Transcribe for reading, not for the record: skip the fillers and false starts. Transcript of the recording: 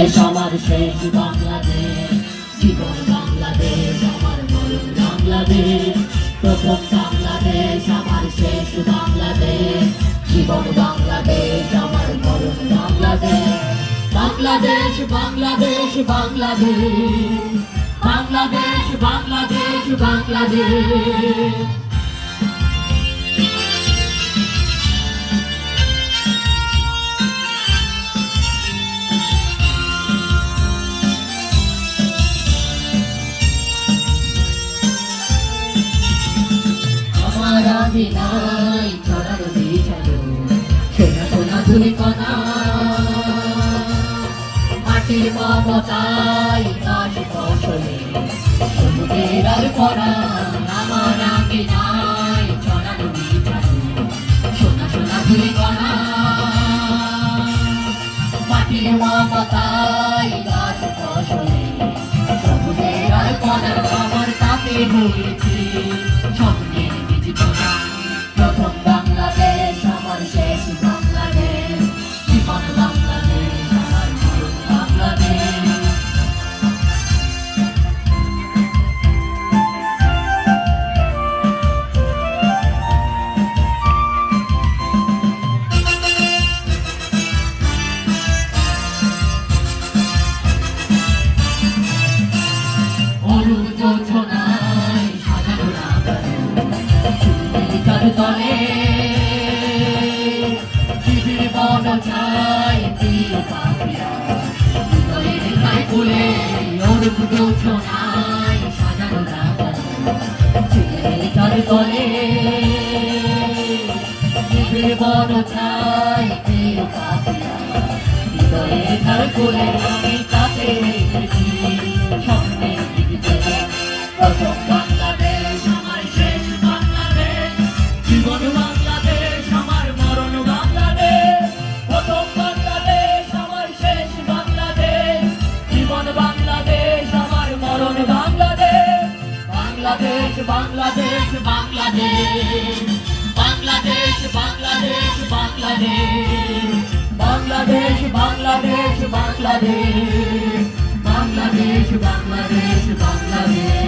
আমার শেষ বাংলাদেশ, জীবন বাংলাদেশ আমার মরণ বাংলাদেশ। প্রথম বাংলাদেশ আমার শেষ বাংলাদেশ, জীবন বাংলাদেশ আমার মরণ বাংলাদেশ। বাংলাদেশ বাংলাদেশ বাংলাদেশ, বাংলাদেশ বাংলাদেশ বাংলাদেশ। বিনাই ছড়ানো বিছানো সোনা সোনা ধুলি কণা, মাটির মমতায় চাষ ফসলে সমুদ্রের আর করা। আমার বিনাই ছড়ানো বিছানো সোনা সোনা ধুলি কণা, মাটির মমতায় চাষ ফসলে সমুদ্রের আর কণা। আমার তাতে হয়েছি স্বপ্নে প্রথম বাংলাদেশ আমার শেষ বাংলাদেশ, জীবন বাংলাদেশ আমার মরণ বাংলাদেশ। অরুণ যোজনায় সাজানো তলে পৃথিবীর বন চাই প্রিয় পাখিরা হৃদয়ের গায়ে ফুলে। অরূপ যোজনায় সাজানো চিলিকার তলে পৃথিবীর বন চাই প্রিয় পাখিরা হৃদয়ের গায়ে ফুলে। আমি তাতে স্বপ্নের দিকে প্রথম বাংলাদেশ আমার শেষ বাংলাদেশ, জীবন বাংলাদেশ আমার মরণ বাংলাদেশ। প্রথম বাংলাদেশ আমার শেষ বাংলাদেশ, জীবন বাংলাদেশ আমার মরণ বাংলাদেশ। বাংলাদেশ বাংলাদেশ বাংলাদেশ, বাংলাদেশ বাংলাদেশ বাংলাদেশ, বাংলাদেশ বাংলাদেশ বাংলাদেশ, বাংলাদেশ বাংলাদেশ বাংলাদেশ।